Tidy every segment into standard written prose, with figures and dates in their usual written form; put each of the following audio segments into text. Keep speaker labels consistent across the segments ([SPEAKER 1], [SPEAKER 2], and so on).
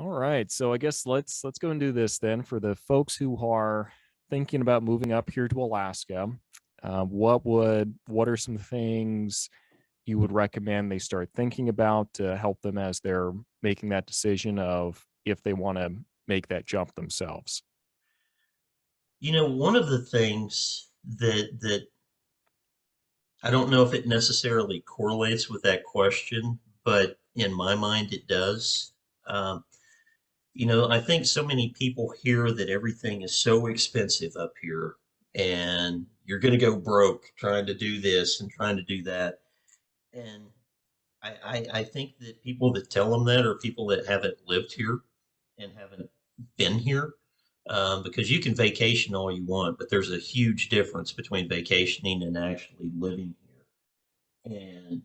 [SPEAKER 1] All right. So I guess let's go and do this then. For the folks who are thinking about moving up here to Alaska, what are some things you would recommend they start thinking about to help them as they're making that decision of if they want to make that jump themselves?
[SPEAKER 2] One of the things that I don't know if it necessarily correlates with that question, but in my mind it does. Um, I think so many people hear that everything is so expensive up here and you're going to go broke trying to do this and trying to do that. And I think that people that tell them that are people that haven't lived here and haven't been here. Because you can vacation all you want, but there's a huge difference between vacationing and actually living here. And,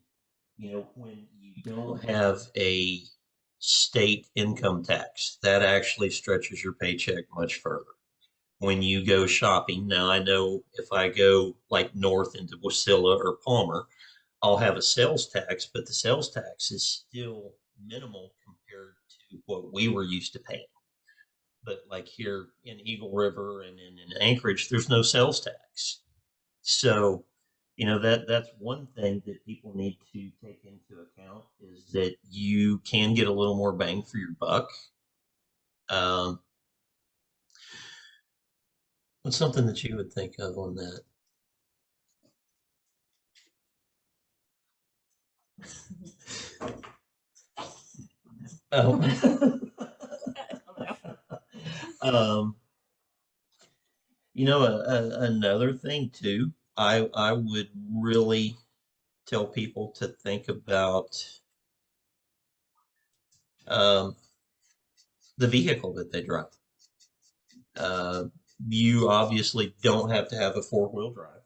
[SPEAKER 2] when you don't have a state income tax, that actually stretches your paycheck much further. When you go shopping, now I know if I go like north into Wasilla or Palmer, I'll have a sales tax, but the sales tax is still minimal compared to what we were used to paying. But like here in Eagle River and in Anchorage, there's no sales tax. So, that's one thing that people need to take into account is that you can get a little more bang for your buck. Um, what's something that you would think of on that? Oh. um, another thing too, I would really tell people to think about um, the vehicle that they drive. Uh, you obviously don't have to have a four-wheel drive,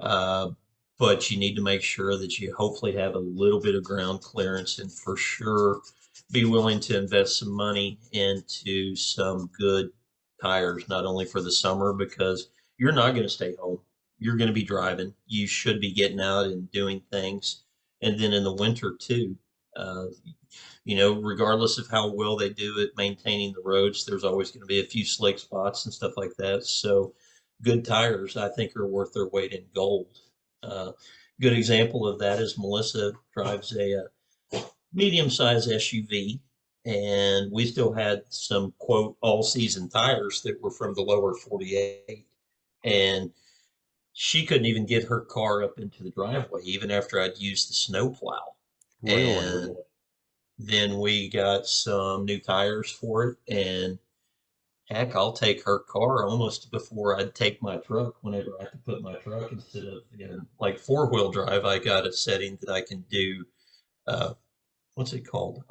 [SPEAKER 2] uh, but you need to make sure that you hopefully have a little bit of ground clearance and for sure be willing to invest some money into some good tires, not only for the summer, because you're not going to stay home. You're going to be driving. You should be getting out and doing things. And then in the winter too, uh, regardless of how well they do at maintaining the roads, there's always going to be a few slick spots and stuff like that. So, good tires, I think, are worth their weight in gold. Uh, Good example of that is Melissa drives a medium-sized SUV, and we still had some quote all-season tires that were from the lower 48, and she couldn't even get her car up into the driveway even after I'd used the snow plow.
[SPEAKER 1] Really?
[SPEAKER 2] And then we got some new tires for it, and heck, I'll take her car almost before I'd take my truck. Whenever I could put my truck instead of like four-wheel drive, I got a setting that I can do. Uh, what's it called?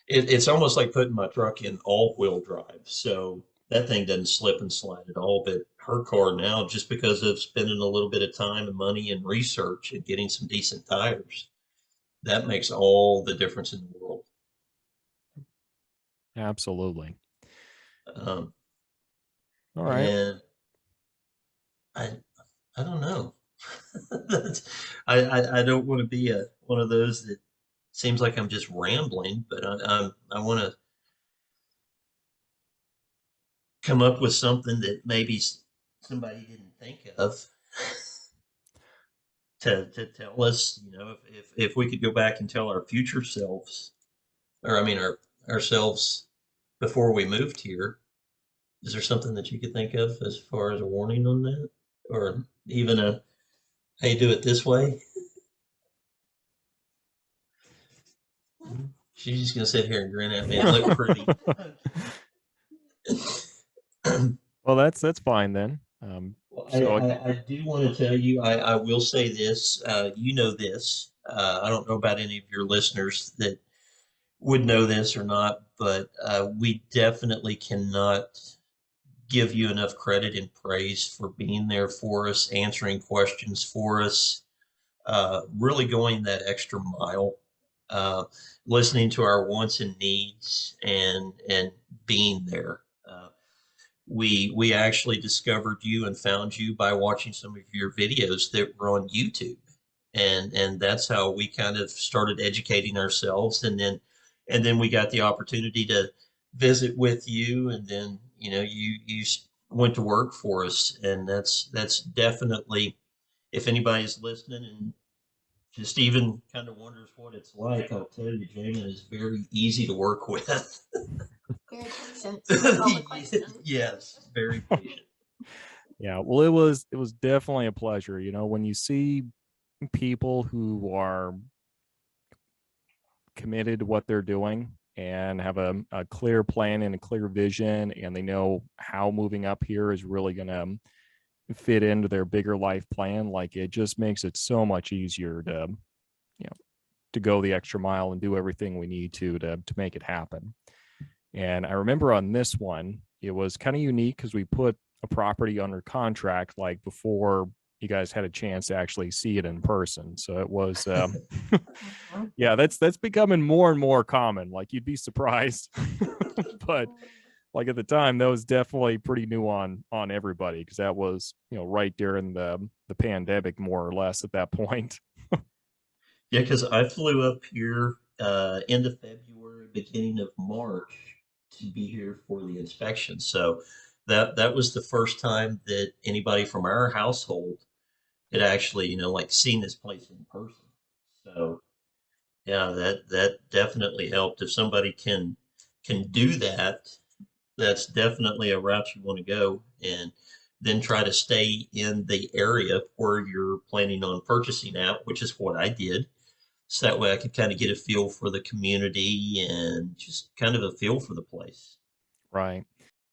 [SPEAKER 2] It's almost like putting my truck in all-wheel drive. So that thing doesn't slip and slide at all. But her car now, just because of spending a little bit of time and money and research and getting some decent tires, that makes all the difference in the world.
[SPEAKER 1] Absolutely.
[SPEAKER 2] Um,
[SPEAKER 1] All right.
[SPEAKER 2] and I I don't know. I don't want to be one of those that seems like I'm just rambling, but I want to come up with something that maybe somebody didn't think of to tell us. If we could go back and tell our future selves, or I mean ourselves before we moved here, is there something that you could think of as far as a warning on that, or even a hey, do it this way? She's just gonna sit here and grin at me and look pretty.
[SPEAKER 1] Well, that's fine then.
[SPEAKER 2] Well,
[SPEAKER 1] So
[SPEAKER 2] I do want to tell you, I will say this. You know this. I don't know about any of your listeners that would know this or not, but we definitely cannot give you enough credit and praise for being there for us, answering questions for us, really going that extra mile, uh, listening to our wants and needs, and being there. We actually discovered you and found you by watching some of your videos that were on YouTube, and that's how we kind of started educating ourselves, and then and then we got the opportunity to visit with you, and then you went to work for us, and that's definitely, if anybody's listening and just even kind of wonders what it's like, I'll tell you, Jamin is very easy to work with.
[SPEAKER 3] Very patient with all the questions.
[SPEAKER 2] Yes, very patient.
[SPEAKER 1] Yeah, well, it was definitely a pleasure. When you see people who are committed to what they're doing and have a clear plan and a clear vision, and they know how moving up here is really going to fit into their bigger life plan, like it just makes it so much easier to go the extra mile and do everything we need to make it happen. And I remember on this one, it was kind of unique because we put a property under contract like before you guys had a chance to actually see it in person. So it was, yeah, that's becoming more and more common. Like you'd be surprised, but like at the time, that was definitely pretty new on everybody because that was right during the pandemic, more or less at that point.
[SPEAKER 2] Yeah, because I flew up here end of February, beginning of March to be here for the inspection. So that was the first time that anybody from our household had actually, like seen this place in person. So yeah, that definitely helped. If somebody can do that, that's definitely a route you want to go, and then try to stay in the area where you're planning on purchasing at, which is what I did. So that way I could kind of get a feel for the community and just kind of a feel for the place.
[SPEAKER 1] Right.